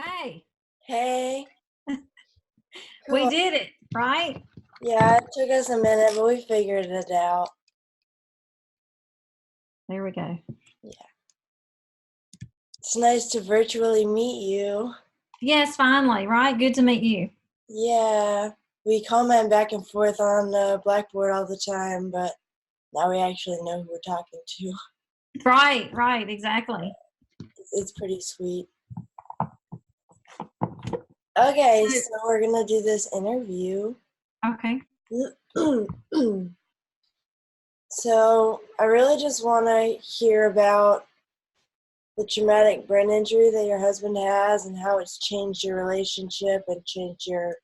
Hey, Hey, come we on. did it, right? Yeah, it took us a minute, but we figured it out. There we go. Yeah. It's nice to virtually meet you. Yes, finally, right? Good to meet you. Yeah, we comment back and forth on the Blackboard all the time, but now we actually know who we're talking to. Right, exactly. It's pretty sweet. Okay, So, so we're gonna do this interview. okay. So I really just want to hear about the traumatic brain injury that your husband has and how it's changed your relationship and changed your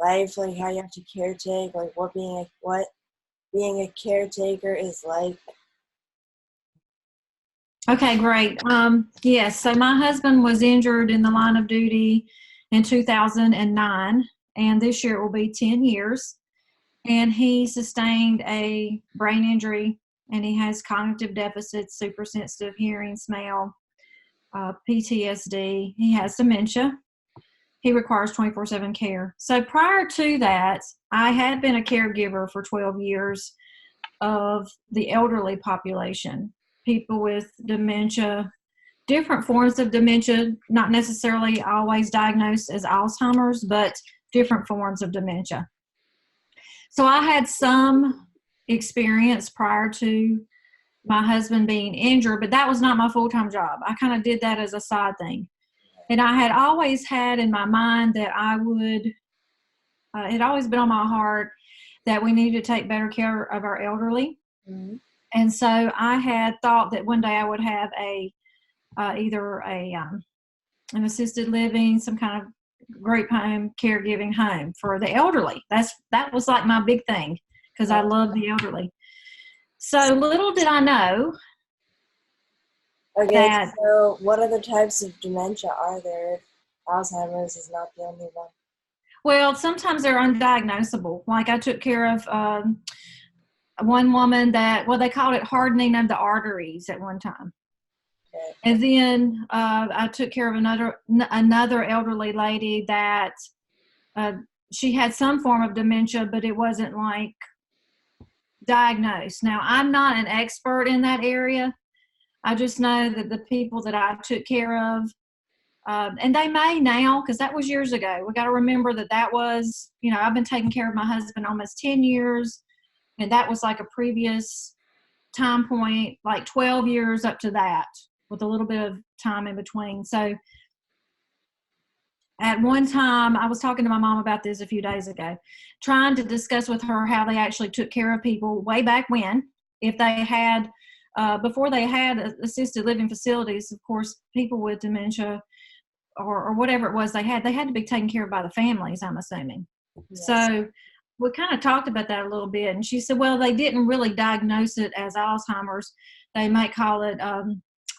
life, like how you have to caretake, like what being a caretaker is like. Okay, great. Yes, so my husband was injured in the line of duty in 2009, and this year it will be 10 years. And he sustained a brain injury, and he has cognitive deficits, super sensitive hearing, smell, PTSD. He has dementia. He requires 24/7 care. So prior to that, I had been a caregiver for 12 years of the elderly population, people with dementia, different forms of dementia, not necessarily always diagnosed as Alzheimer's, but different forms of dementia. So I had some experience prior to my husband being injured, but that was not my full time job. I kind of did that as a side thing. And I had always had in my mind that I would, it had always been on my heart that we needed to take better care of our elderly. Mm-hmm. And so I had thought that one day I would have either an assisted living, some kind of group home, caregiving home for the elderly. That was like my big thing because I Right. love the elderly. So little did I know Okay, that, so what other types of dementia are there if Alzheimer's is not the only one? well, sometimes they're undiagnosable. Like I took care of one woman that, well, they called it hardening of the arteries at one time. Okay. And then I took care of another elderly lady that uh, she had some form of dementia, but it wasn't like diagnosed. Now, I'm not an expert in that area. I just know that the people that I took care of, and they may now, because that was years ago. We got to remember that was, I've been taking care of my husband almost 10 years, and that was like a previous time point, like 12 years up to that, with a little bit of time in between. So at one time, I was talking to my mom about this a few days ago, trying to discuss with her how they actually took care of people way back when. If they had, before they had assisted living facilities, of course, people with dementia or whatever it was they had to be taken care of by the families, I'm assuming. Yes. So we kind of talked about that a little bit. And she said, well, they didn't really diagnose it as Alzheimer's. They might call it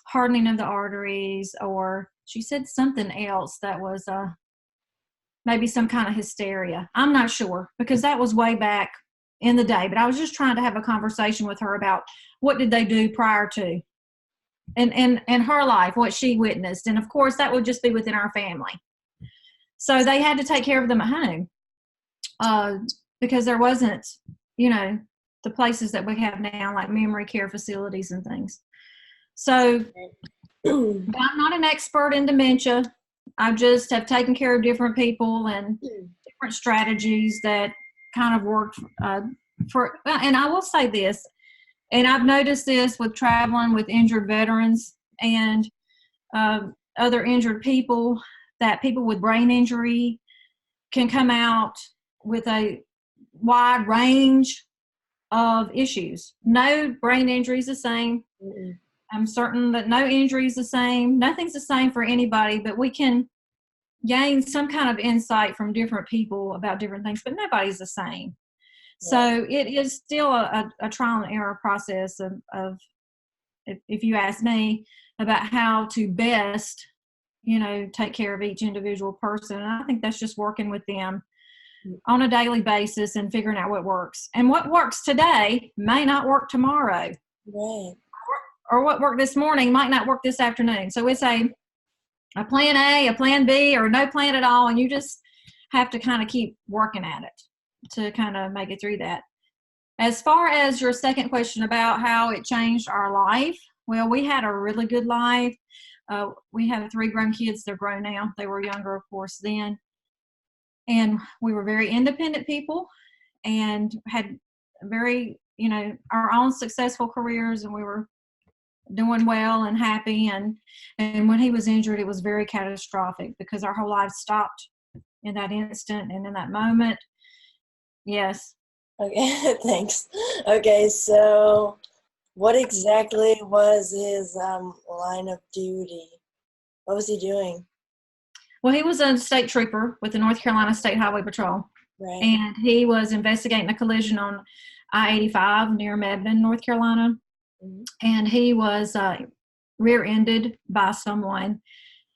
hardening of the arteries, or she said something else that was maybe some kind of hysteria. I'm not sure because that was way back in the day, but I was just trying to have a conversation with her about what did they do prior to and her life, what she witnessed. And of course, that would just be within our family. So they had to take care of them at home because there wasn't, you know, the places that we have now, like memory care facilities and things. So I'm not an expert in dementia. I just have taken care of different people and different strategies that kind of worked for. And I will say this, and I've noticed this with traveling with injured veterans and uh, other injured people, that people with brain injury can come out with a wide range of issues. No brain injury is the same. I'm certain that no injury is the same. Nothing's the same for anybody, but we can gain some kind of insight from different people about different things, but nobody's the same. Right. So it is still a trial and error process of if you ask me, about how to best, take care of each individual person. And I think that's just working with them on a daily basis and figuring out what works. And what works today may not work tomorrow, Right. or what worked this morning might not work this afternoon. So it's a plan A, a plan B, or no plan at all, and you just have to kind of keep working at it to kind of make it through that. As far as your second question about how it changed our life, well, we had a really good life. We have 3 grown kids. They're grown now. They were younger, of course, then. And we were very independent people and had very, our own successful careers, and we were doing well and happy. And when he was injured, it was very catastrophic because our whole life stopped in that instant and in that moment. Yes. Okay, thanks. Okay, so what exactly was his line of duty? What was he doing? Well, he was a state trooper with the North Carolina State Highway Patrol. Right. And he was investigating a collision on I-85 near Mebane, North Carolina. Mm-hmm. And he was rear-ended by someone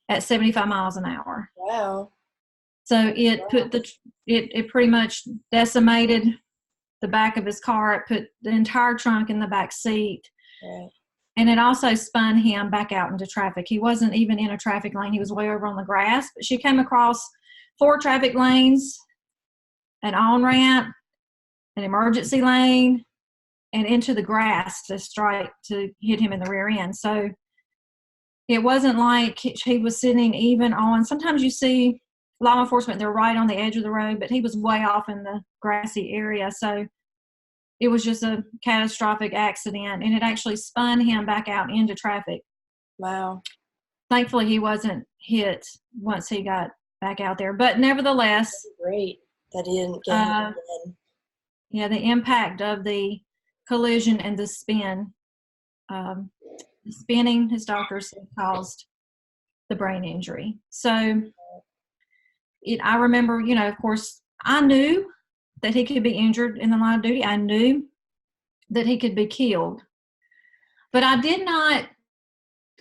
at 75 miles an hour. Wow. So it pretty much decimated the back of his car. It put the entire trunk in the back seat. Right. And it also spun him back out into traffic. He wasn't even in a traffic lane. He was way over on the grass. But she came across 4 traffic lanes, an on-ramp, an emergency lane, and into the grass to hit him in the rear end. So it wasn't like he was sitting even on, sometimes you see law enforcement, they're right on the edge of the road, but he was way off in the grassy area. So it was just a catastrophic accident, and it actually spun him back out into traffic. Wow. Thankfully, he wasn't hit once he got back out there. But nevertheless. That's great that he didn't get hit again. Yeah, the impact of the collision and the spin. The spinning, his doctors said, caused the brain injury. So I remember, of course, I knew that he could be injured in the line of duty. I knew that he could be killed. But I did not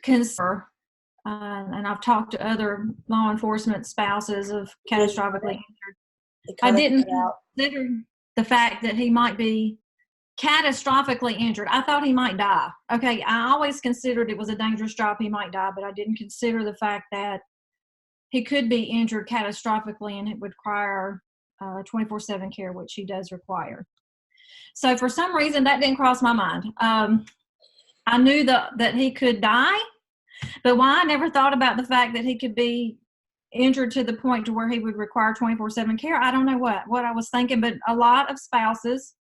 consider, and I've talked to other law enforcement spouses of catastrophically injured. I didn't consider the fact that he might be catastrophically injured. I thought he might die. Okay, I always considered it was a dangerous job, he might die, but I didn't consider the fact that he could be injured catastrophically and it would require 24/7 care, which he does require. So for some reason, that didn't cross my mind. I knew that he could die, but why I never thought about the fact that he could be injured to the point to where he would require 24/7 care. I don't know what I was thinking, but a lot of spouses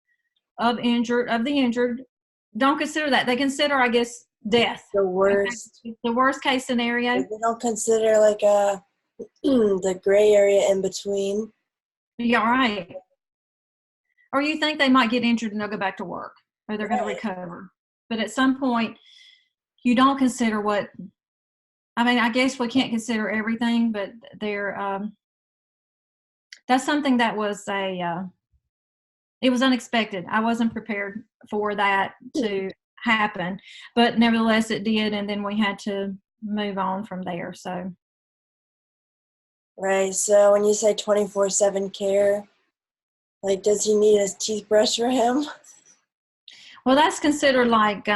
of the injured don't consider that. They consider, I guess, death. The worst. The worst case scenario. They don't consider like the gray area in between. Yeah, right. Or you think they might get injured and they'll go back to work, or they're going to recover. But at some point, you don't consider I guess we can't consider everything, but that's something that was it was unexpected. I wasn't prepared for that to happen, but nevertheless it did, and then we had to move on from there. So. Right. So when you say 24/7 care, like, does he need a teeth brush for him? Well, that's considered like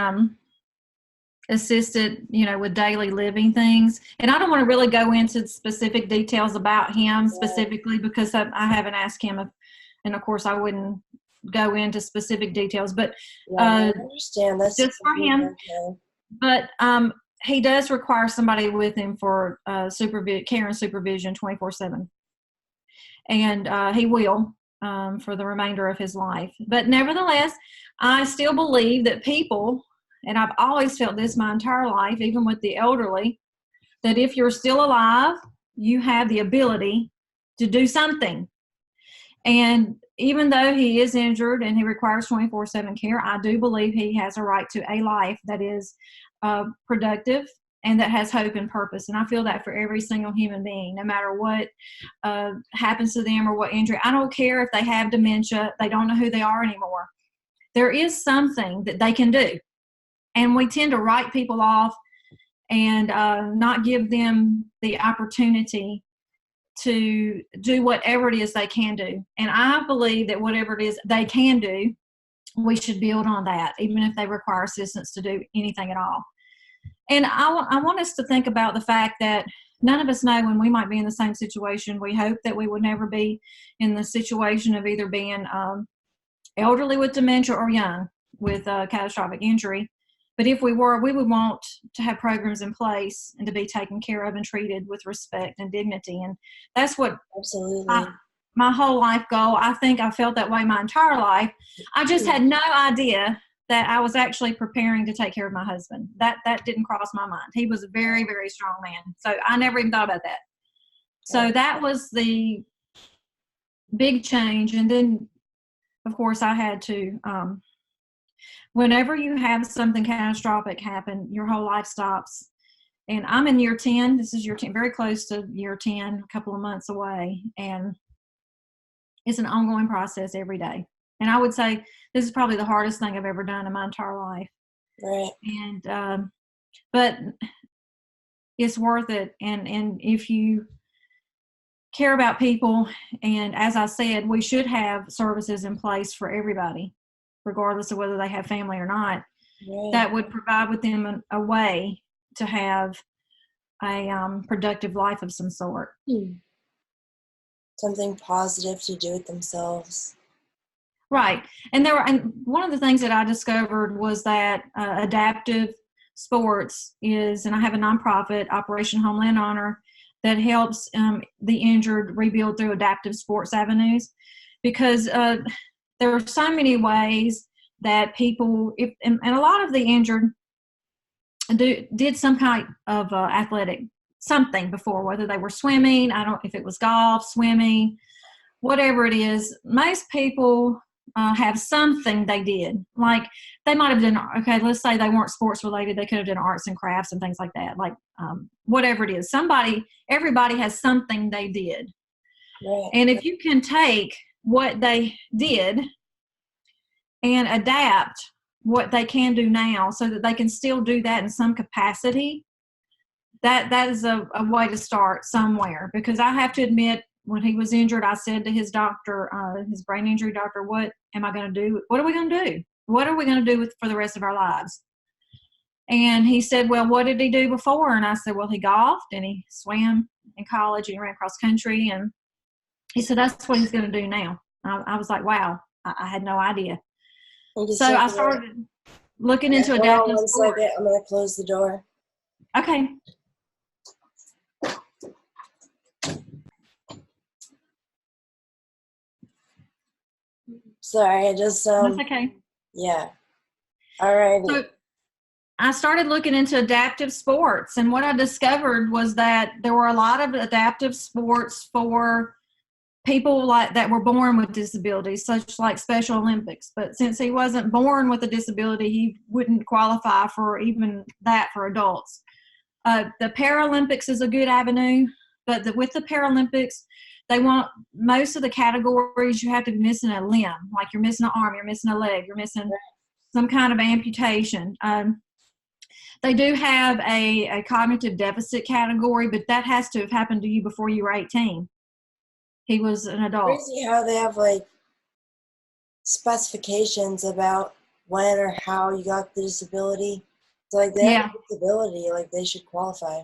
assisted, with daily living things. And I don't want to really go into specific details about him specifically because I haven't asked him, and of course I wouldn't go into specific details. But I understand that's just for him. Okay. But he does require somebody with him for care and supervision 24/7, and he will for the remainder of his life. But nevertheless, I still believe that people, and I've always felt this my entire life, even with the elderly, that if you're still alive, you have the ability to do something. And even though he is injured and he requires 24/7 care, I do believe he has a right to a life that is productive and that has hope and purpose. And I feel that for every single human being, no matter what happens to them or what injury. I don't care if they have dementia, they don't know who they are anymore. There is something that they can do. And we tend to write people off and not give them the opportunity to do whatever it is they can do. And I believe that whatever it is they can do, we should build on that, even if they require assistance to do anything at all. And I want us to think about the fact that none of us know when we might be in the same situation. We hope that we would never be in the situation of either being elderly with dementia or young with catastrophic injury. But if we were, we would want to have programs in place and to be taken care of and treated with respect and dignity. And that's what Absolutely. my whole life goal. I think I felt that way my entire life. I just had no idea that I was actually preparing to take care of my husband. That didn't cross my mind. He was a very, very strong man. So I never even thought about that. So that was the big change. And then, of course, I had to, whenever you have something catastrophic happen, your whole life stops. And I'm in year 10. This is year 10, very close to year 10, a couple of months away. And it's an ongoing process every day. And I would say this is probably the hardest thing I've ever done in my entire life. Right. And, but it's worth it. And if you care about people, and as I said, we should have services in place for everybody, regardless of whether they have family or not, Right. that would provide with them a way to have a productive life of some sort. Something positive to do with themselves. Right. And one of the things that I discovered was that adaptive sports is, and I have a nonprofit, Operation Homeland Honor, that helps the injured rebuild through adaptive sports avenues, because there are so many ways that people, and a lot of the injured did some kind of athletic something before, whether they were swimming, if it was golf, swimming, whatever it is. Most people have something they did. Like they might have done, okay, let's say they weren't sports related. They could have done arts and crafts and things like that. Like whatever it is, everybody has something they did. Right. And if you can take what they did and adapt what they can do now so that they can still do that in some capacity, that is a way to start somewhere. Because I have to admit, when he was injured, I said to his doctor, his brain injury doctor, what am I going to do? What are we going to do? What are we going to do for the rest of our lives? And he said, well, what did he do before? And I said, well, he golfed and he swam in college and he ran cross country. And he said, that's what he's going to do now. I was like, wow, I had no idea. So I started looking into adaptive sports. I'm going to close the door. Okay. Sorry, I just That's okay. Yeah. All right. So I started looking into adaptive sports, and what I discovered was that there were a lot of adaptive sports for people that were born with disabilities, such like Special Olympics. But since he wasn't born with a disability, he wouldn't qualify for even that for adults. The Paralympics is a good avenue, but with the Paralympics, they want most of the categories you have to be missing a limb, like you're missing an arm, you're missing a leg, you're missing some kind of amputation. They do have a cognitive deficit category, but that has to have happened to you before you were 18. He was an adult. Crazy how they have like specifications about when or how you got the disability. It's like they have a disability, like they should qualify.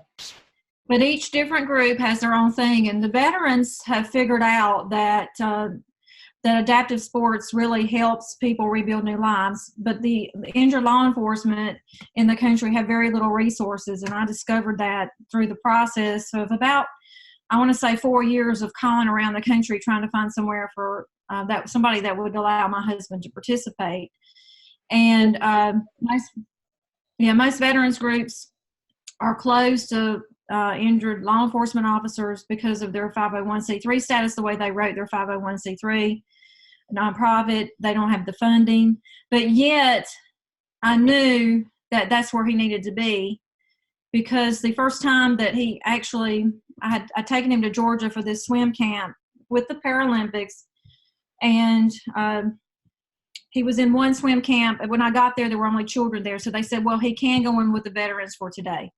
But each different group has their own thing, and the veterans have figured out that that adaptive sports really helps people rebuild new lives. But the injured law enforcement in the country have very little resources, and I discovered that through the process of about, I want to say, 4 years of calling around the country trying to find somewhere for somebody that would allow my husband to participate. And most veterans groups are closed to injured law enforcement officers because of their 501c3 status, the way they wrote their 501c3 nonprofit. They don't have the funding. But yet I knew that that's where he needed to be, because the first time that he actually, I'd taken him to Georgia for this swim camp with the Paralympics, and he was in one swim camp. When I got there, there were only children there. So they said, well, he can go in with the veterans for today.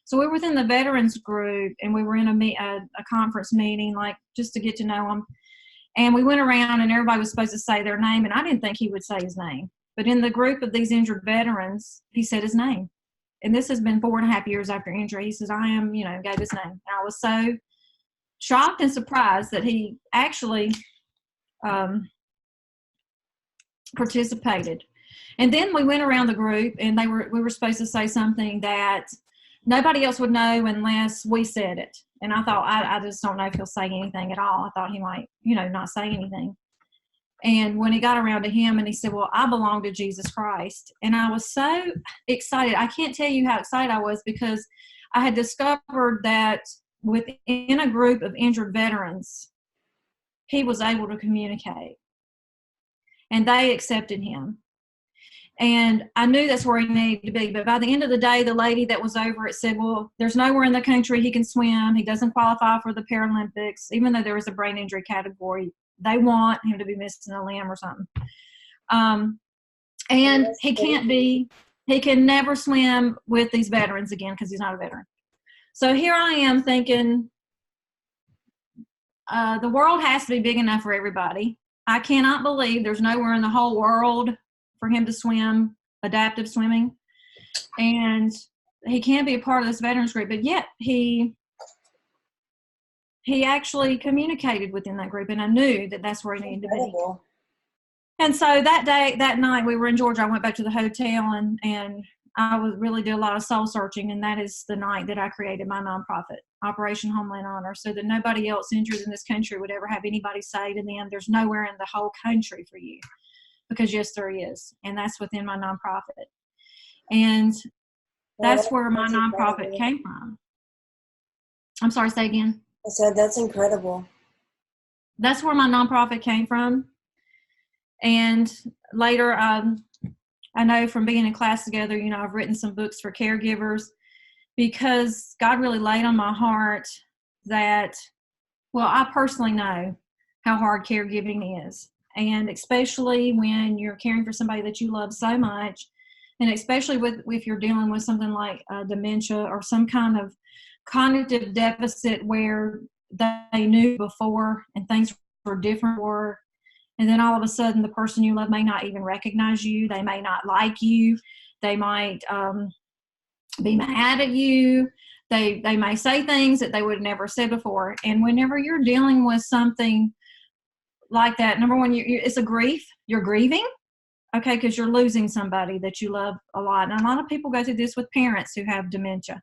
So we were within the veterans group, and we were in a conference meeting, like just to get to know him. And we went around, and everybody was supposed to say their name, and I didn't think he would say his name. But in the group of these injured veterans, he said his name. and this has been 4.5 years after injury. He says, I am, gave his name. And I was so shocked and surprised that he actually participated. And then we went around the group, and we were supposed to say something that nobody else would know unless we said it. And I thought, I just don't know if he'll say anything at all. I thought he might, not say anything. And when he got around to him and he said, well, I belong to Jesus Christ. And I was so excited. I can't tell you how excited I was, because I had discovered that within a group of injured veterans, he was able to communicate. And they accepted him. And I knew that's where he needed to be. But by the end of the day, the lady that was over it said, well, there's nowhere in the country he can swim. He doesn't qualify for the Paralympics, even though there was a brain injury category. They want him to be missing a limb or something. And he can never swim with these veterans again because he's not a veteran. So here I am thinking, the world has to be big enough for everybody. I cannot believe there's nowhere in the whole world for him to swim, adaptive swimming. And he can be a part of this veterans group, but yet he actually communicated within that group, and I knew that that's where he needed to be. And so that night we were in Georgia. I went back to the hotel, and I really did a lot of soul searching, and that is the night that I created my nonprofit, Operation Homeland Honor, so that nobody else injured in this country would ever have anybody say to them, there's nowhere in the whole country for you. Because yes, there is, and that's within my nonprofit. And that's where my nonprofit came from. I'm sorry, say again. I said, that's incredible. That's where my nonprofit came from. And later, I know from being in class together, I've written some books for caregivers, because God really laid on my heart that, well, I personally know how hard caregiving is. And especially when you're caring for somebody that you love so much, and especially if you're dealing with something like dementia or some kind of cognitive deficit where they knew before and things were different, and then all of a sudden the person you love may not even recognize you. They may not like you. They might be mad at you. They may say things that they would have never said before. And whenever you're dealing with something like that, number one, it's a grief. You're grieving, okay, because you're losing somebody that you love a lot. And a lot of people go through this with parents who have dementia.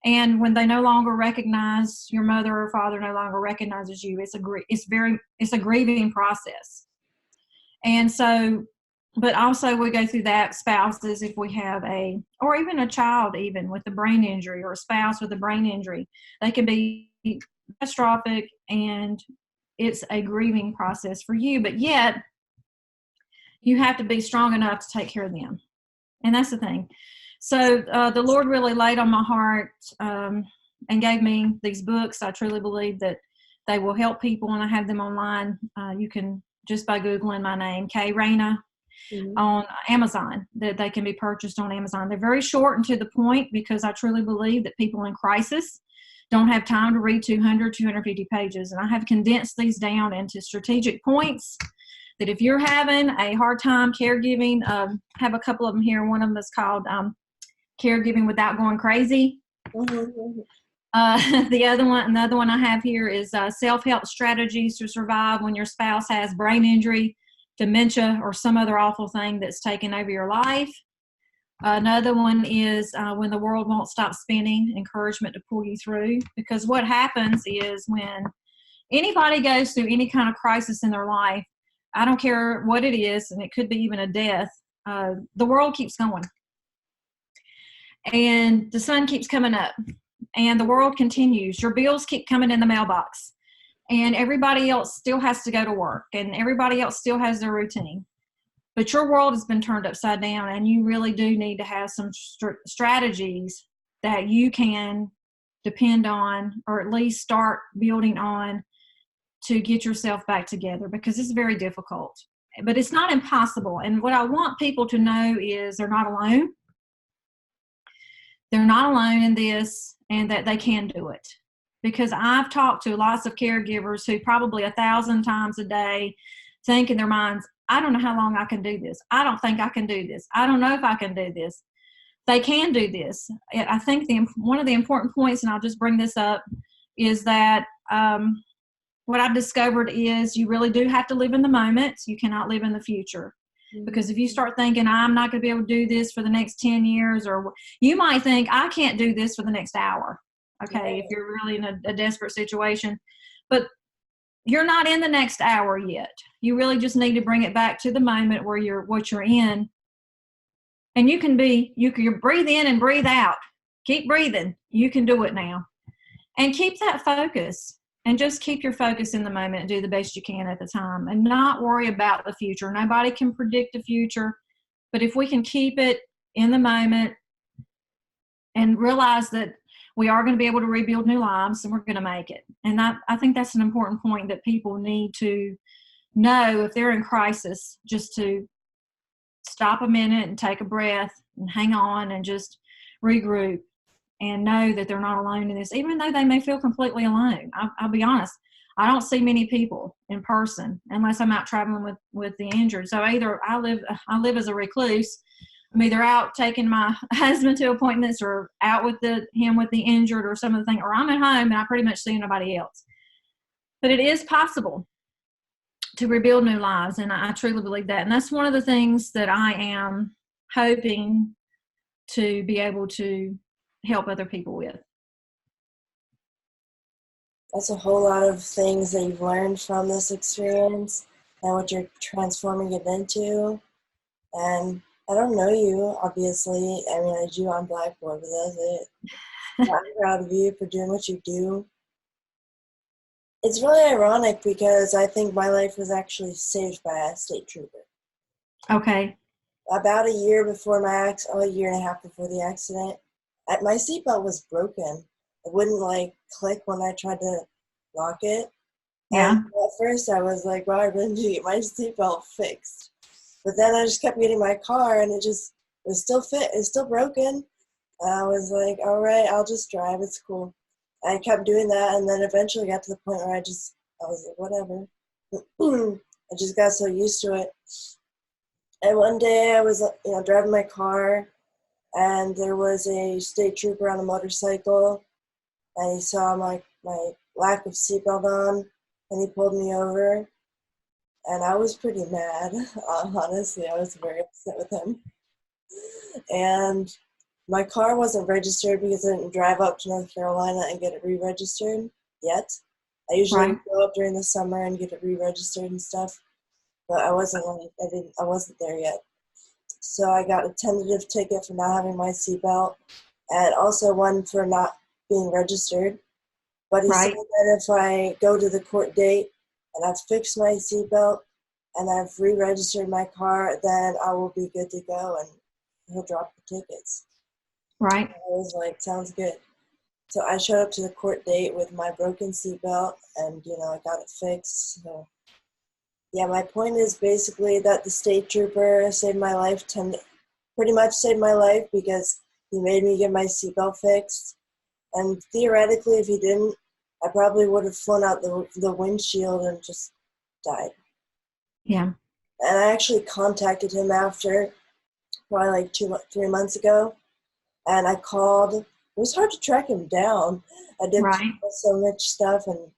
And when they no longer recognize, your mother or father no longer recognizes you, it's a grieving process. And so, but also we go through that, spouses, if we have or even a child even with a brain injury, or a spouse with a brain injury, they can be catastrophic, and it's a grieving process for you, but yet you have to be strong enough to take care of them. And that's the thing. So the Lord really laid on my heart and gave me these books. I truly believe that they will help people, and I have them online. You can, just by Googling my name, Reyna, on Amazon, that they can be purchased on Amazon. They're very short and to the point, because I truly believe that people in crisis don't have time to read 250 pages. And I have condensed these down into strategic points that if you're having a hard time caregiving, have a couple of them here. One of them is called Caregiving Without Going Crazy. Another one I have here is Self-Help Strategies to Survive When Your Spouse Has Brain Injury, Dementia, or some other awful thing that's taken over your life. Another one is When the World Won't Stop Spinning, Encouragement to Pull You Through. Because what happens is when anybody goes through any kind of crisis in their life, I don't care what it is, and it could be even a death, the world keeps going. And the sun keeps coming up, and the world continues. Your bills keep coming in the mailbox, and everybody else still has to go to work, and everybody else still has their routine. But your world has been turned upside down, and you really do need to have some strategies that you can depend on, or at least start building on, to get yourself back together, because it's very difficult. But it's not impossible. And what I want people to know is they're not alone. They're not alone in this, and that they can do it. Because I've talked to lots of caregivers who probably 1,000 times a day think in their minds, I don't know how long I can do this. I don't think I can do this. I don't know if I can do this. they can do this. I think one of the important points, and I'll just bring this up, is that what I've discovered is you really do have to live in the moment. You cannot live in the future. Because if you start thinking, I'm not going to be able to do this for the next 10 years, or you might think, I can't do this for the next hour. Okay, if you're really in a desperate situation. But you're not in the next hour yet. You really just need to bring it back to the moment where what you're in. And you breathe in and breathe out. Keep breathing. You can do it now. And keep that focus. And just keep your focus in the moment and do the best you can at the time and not worry about the future. Nobody can predict the future, but if we can keep it in the moment and realize that we are going to be able to rebuild new lives and we're going to make it. And I think that's an important point that people need to know if they're in crisis, just to stop a minute and take a breath and hang on and just regroup. And know that they're not alone in this, even though they may feel completely alone. I'll be honest, I don't see many people in person unless I'm out traveling with the injured. So either I live as a recluse. I'm either out taking my husband to appointments or out with him with the injured or some of the thing, or I'm at home and I pretty much see nobody else. But it is possible to rebuild new lives, and I truly believe that. And that's one of the things that I am hoping to be able to help other people with. That's a whole lot of things that you've learned from this experience and what you're transforming it into. And I don't know you, obviously. I mean, I do on Blackboard, but that's it. I'm proud of you for doing what you do. It's really ironic because I think my life was actually saved by a state trooper. Okay. About a year a year and a half before the accident, my seatbelt was broken. It wouldn't click when I tried to lock it. Yeah. And at first I was like, wow, I really need to get my seatbelt fixed. But then I just kept getting my car and it was still broken. And I was like, all right, I'll just drive. It's cool. I kept doing that, and then eventually got to the point where I was like, whatever. I just got so used to it. And one day I was, driving my car, and there was a state trooper on a motorcycle, and he saw my lack of seatbelt on, and he pulled me over. And I was pretty mad. Honestly, I was very upset with him. And my car wasn't registered because I didn't drive up to North Carolina and get it re-registered yet. I usually go up during the summer and get it re-registered and stuff, but I wasn't there yet. So I got a tentative ticket for not having my seatbelt, and also one for not being registered. But he said that if I go to the court date and I've fixed my seatbelt and I've re-registered my car, then I will be good to go, and he'll drop the tickets. Right. I was like, sounds good. So I showed up to the court date with my broken seatbelt, and I got it fixed. So yeah, my point is basically that the state trooper saved my life, pretty much saved my life, because he made me get my seatbelt fixed. And theoretically, if he didn't, I probably would have flown out the windshield and just died. Yeah. And I actually contacted him after, probably 3 months ago, and I called. It was hard to track him down. I did so much stuff and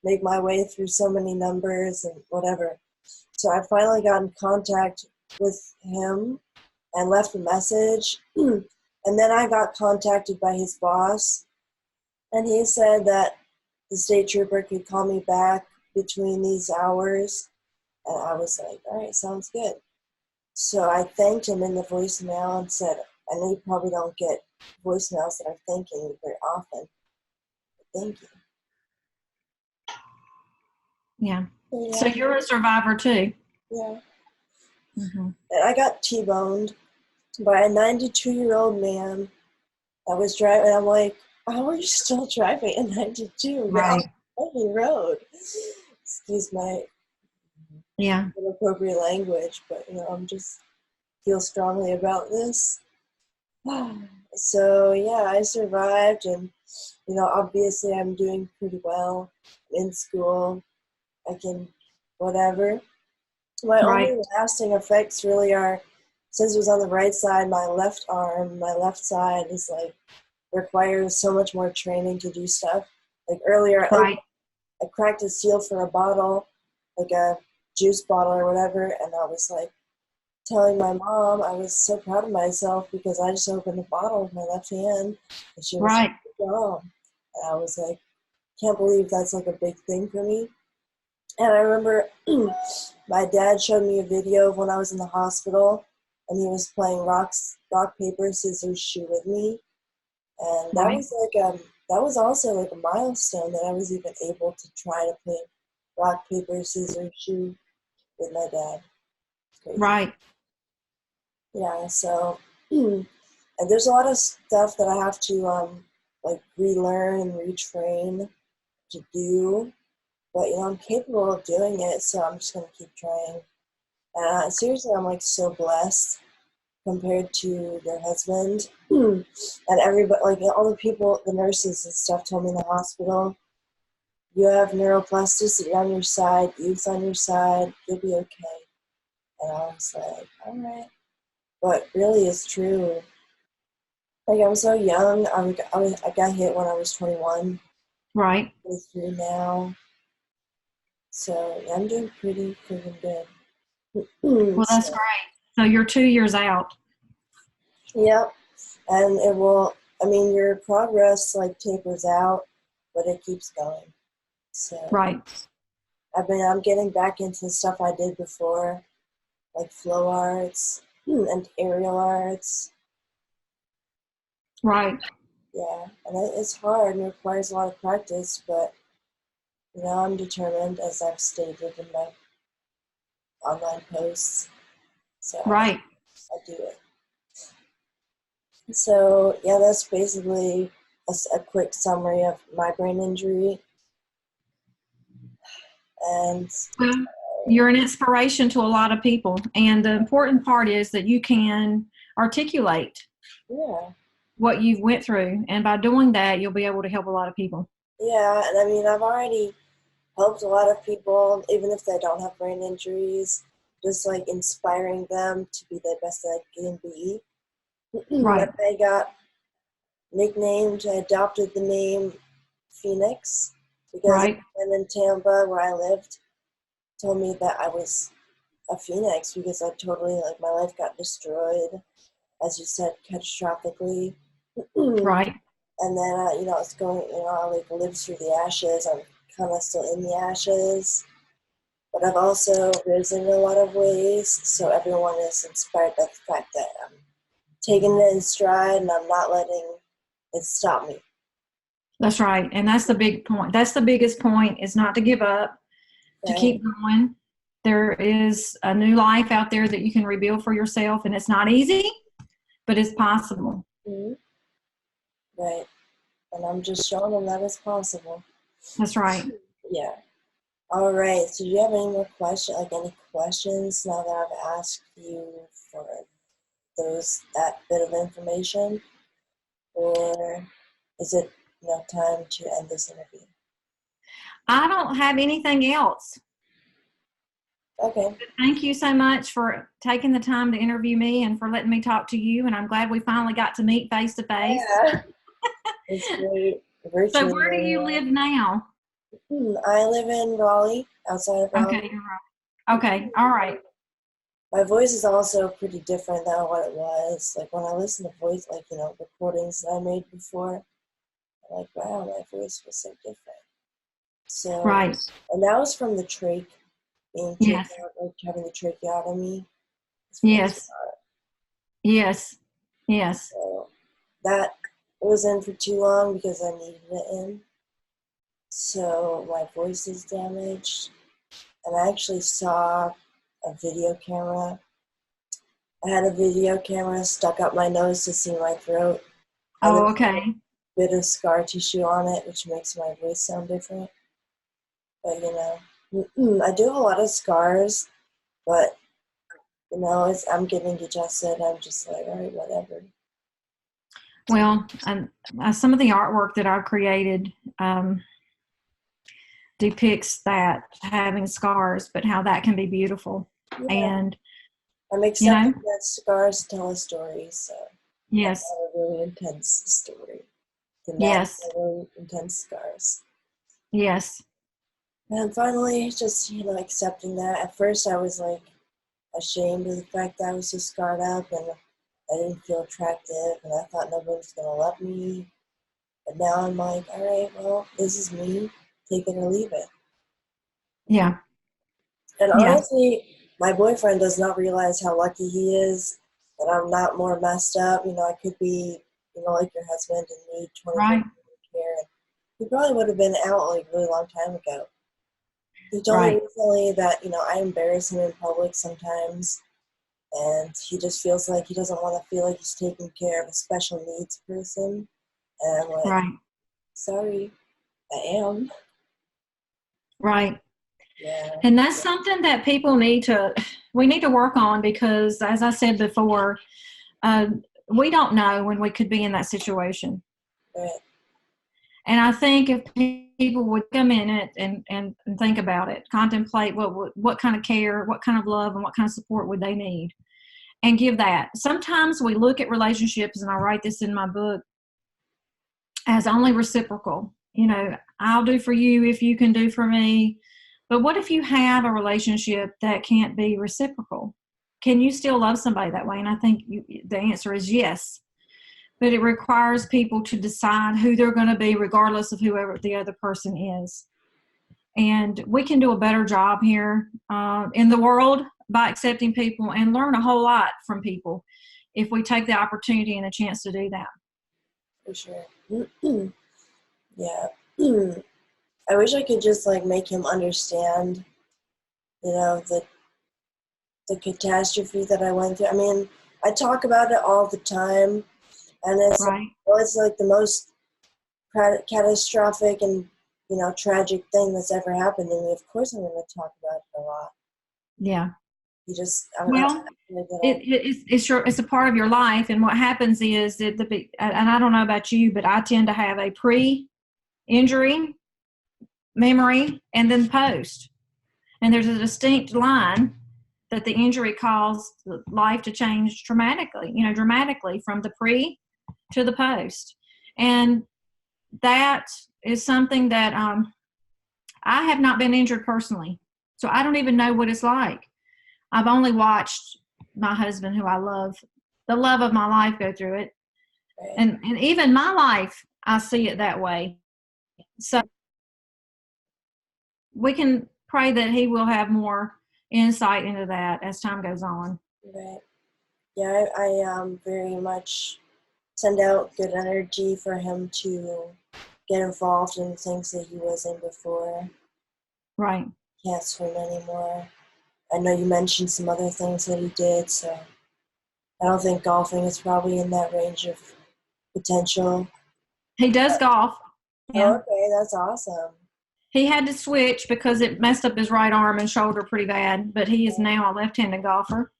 make my way through so many numbers and whatever. So I finally got in contact with him and left a message. And then I got contacted by his boss, and he said that the state trooper could call me back between these hours. And I was like, all right, sounds good. So I thanked him in the voicemail and said, I know you probably don't get voicemails that are thanking you very often, but thank you. Yeah. So you're a survivor too. Yeah. Mm-hmm. And I got T-boned by a 92-year-old man that was driving. I'm like, how are you still driving at 92? Right. On the road. Excuse my inappropriate language, but I'm just feel strongly about this. So yeah, I survived, and obviously I'm doing pretty well in school. I can whatever. My only lasting effects really are since it was on the right side, my left arm, my left side is like requires so much more training to do stuff. Like earlier, Right. I cracked a seal for a bottle, like a juice bottle or whatever, and I was like telling my mom I was so proud of myself because I just opened the bottle with my left hand, and she was like, Right. "Good job." And I was like, can't believe that's like a big thing for me. And I remember my dad showed me a video of when I was in the hospital, and he was playing rock, paper, scissors, shoe with me, and that Right. was like that was also like a milestone that I was even able to try to play rock, paper, scissors, shoe with my dad. It's crazy. Right. Yeah, so and there's a lot of stuff that I have to like relearn and retrain to do, but I'm capable of doing it, so I'm just gonna keep trying. Seriously, I'm like so blessed compared to your husband and everybody, like all the people, the nurses and stuff told me in the hospital, you have neuroplasticity on your side, youth on your side, you'll be okay. And I was like, all right. But really, it's true. Like, I'm so young. I got hit when I was 21. Right. 23 now. So, yeah, I'm doing pretty freaking good. Well, that's So, great. So you're 2 years out. yep. And it will, I mean, your progress, like, tapers out, but it keeps going. So, Right. I'm getting back into stuff I did before, like flow arts and aerial arts. Right. Yeah, and it's hard and it requires a lot of practice, but I'm determined, as I've stated in my online posts. So Right. I do it. So yeah, that's basically a quick summary of my brain injury. And Well, you're an inspiration to a lot of people. And the important part is that you can articulate yeah, what you've went through. And by doing that, you'll be able to help a lot of people. yeah, and I mean, I've already helped a lot of people, even if they don't have brain injuries, just like inspiring them to be the best they can be. Right. I got nicknamed, I adopted the name Phoenix because a Right. friend in Tampa where I lived told me that I was a phoenix because I totally, like, my life got destroyed, as you said, catastrophically. Right. And then, it's going, I like lived through the ashes. I'm kind of still in the ashes, but I've also risen in a lot of ways. So everyone is inspired by the fact that I'm taking it in stride and I'm not letting it stop me. That's right. And that's the big point. That's the biggest point, is not to give up, to Right? keep going. There is a new life out there that you can rebuild for yourself. And it's not easy, but it's possible. Mm-hmm. Right. And I'm just showing them that it's possible. That's right. Yeah. All right. So do you have any more questions? Like any questions now that I've asked you for that bit of information, or is it time to end this interview? I don't have anything else. Okay. Thank you so much for taking the time to interview me and for letting me talk to you. And I'm glad we finally got to meet face to face. Yeah. It's great. So Virtually. where do you live now? I live in Raleigh, outside of Okay. Raleigh. Okay. All right. My voice is also pretty different than what it was. Like when I listen to voice, like, recordings that I made before, I'm like, wow, my voice was so different. So, Right. and that was from the trach being taken Yes. out, like having the tracheotomy. Yes. Yes. Yes. So that was in for too long because I needed it in. So my voice is damaged. And I actually saw a video camera. I had a video camera stuck up my nose to see my throat. And Oh, there's a okay. bit of scar tissue on it, which makes my voice sound different. But, I do have a lot of scars, but, I'm getting adjusted. I'm just like, all right, whatever. Well, some of the artwork that I've created depicts that having scars, but how that can be beautiful. Yeah. And I'm you know? accepting that scars tell a story, so I Yes. have a really intense story. The next Yes. really intense scars. Yes. And I'm finally just, accepting that. At first I was like ashamed of the fact that I was so scarred up and I didn't feel attractive and I thought nobody was gonna love me. But now I'm like, all right, well, this is me. Take it or leave it. Yeah. And Yeah. honestly, my boyfriend does not realize how lucky he is that I'm not more messed up. I could be, like your husband and need 24 Right. care. And he probably would have been out like a really long time ago. He told me Right. recently that, I embarrass him in public sometimes. And he just feels like he doesn't want to feel like he's taking care of a special needs person. And I'm like, Right. sorry, I am. Right. Yeah, And that's something that we need to work on because, as I said before, uh, we don't know when we could be in that situation. right. And I think if people would come in it and think about it, contemplate what kind of care, what kind of love, and what kind of support would they need, and give that. Sometimes we look at relationships, and I write this in my book, as only reciprocal. I'll do for you if you can do for me. But what if you have a relationship that can't be reciprocal? Can you still love somebody that way? And I think the answer is yes. But it requires people to decide who they're going to be, regardless of whoever the other person is. And we can do a better job here in the world by accepting people and learn a whole lot from people if we take the opportunity and the chance to do that. For sure. Yeah. I wish I could just like make him understand, the catastrophe that I went through. I mean, I talk about it all the time, and Right? it's like the most catastrophic and tragic thing that's ever happened to me. Of course, I'm going to talk about it a lot. Yeah. You just, I don't know. Well, it's a part of your life, and what happens is that and I don't know about you, but I tend to have a pre-injury memory and then post, and there's a distinct line that the injury caused life to change dramatically from the pre to the post, and that is something that I have not been injured personally, so I don't even know what it's like. I've only watched my husband, who I love, the love of my life, go through it. Right. And even my life, I see it that way. So we can pray that he will have more insight into that as time goes on. Right. Yeah, I very much send out good energy for him to get involved in things that he wasn't before. Right. Can't swim anymore. I know you mentioned some other things that he did, so I don't think golfing is probably in that range of potential. He does golf. Oh, Yeah. okay, that's awesome. He had to switch because it messed up his right arm and shoulder pretty bad, but he is now a left-handed golfer.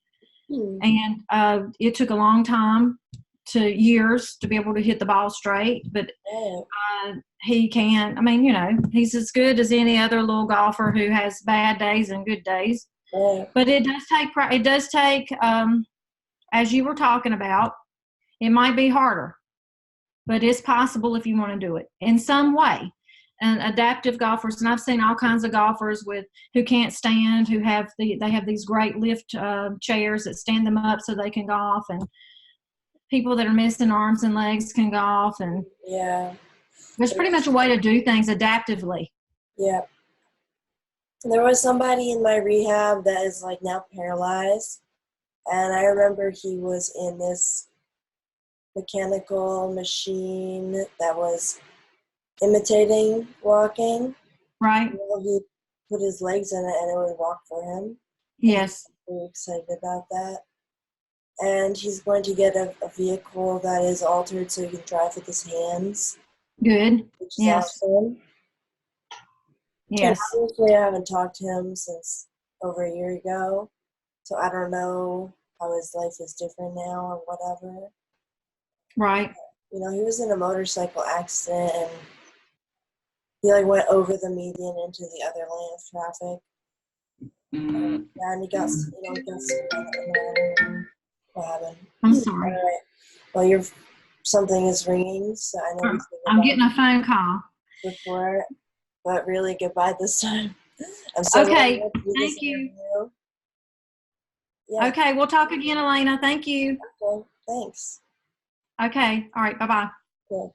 Hmm. And it took a long time, to years, to be able to hit the ball straight, but Right. he can. I mean, he's as good as any other little golfer who has bad days and good days. Right. But it does take, as you were talking about, it might be harder, but it's possible if you want to do it in some way. And adaptive golfers, and I've seen all kinds of golfers who can't stand, they have these great lift chairs that stand them up so they can golf, and people that are missing arms and legs can golf, and Yeah. there's pretty much a way to do things adaptively. Yeah. There was somebody in my rehab that is like now paralyzed, and I remember he was in this mechanical machine that was imitating walking. Right? He put his legs in it and it would walk for him. And he's Yes. very excited about that. And he's going to get a vehicle that is altered so he can drive with his hands, Good. which is Yes. awesome. And Yes. obviously, I haven't talked to him since over a year ago, so I don't know how his life is different now or whatever. Right. He was in a motorcycle accident and he like went over the median into the other lane of traffic. Yeah, and you got what happened? I'm All sorry. right. Well, something is ringing, so I know we said I'm goodbye getting a phone call. before, but really goodbye this time. I'm so glad we Okay. got to do this Thank you. interview. Yeah. Okay. We'll talk again, Alana. Thank you. Okay. Thanks. Okay. All right. Bye-bye. Cool.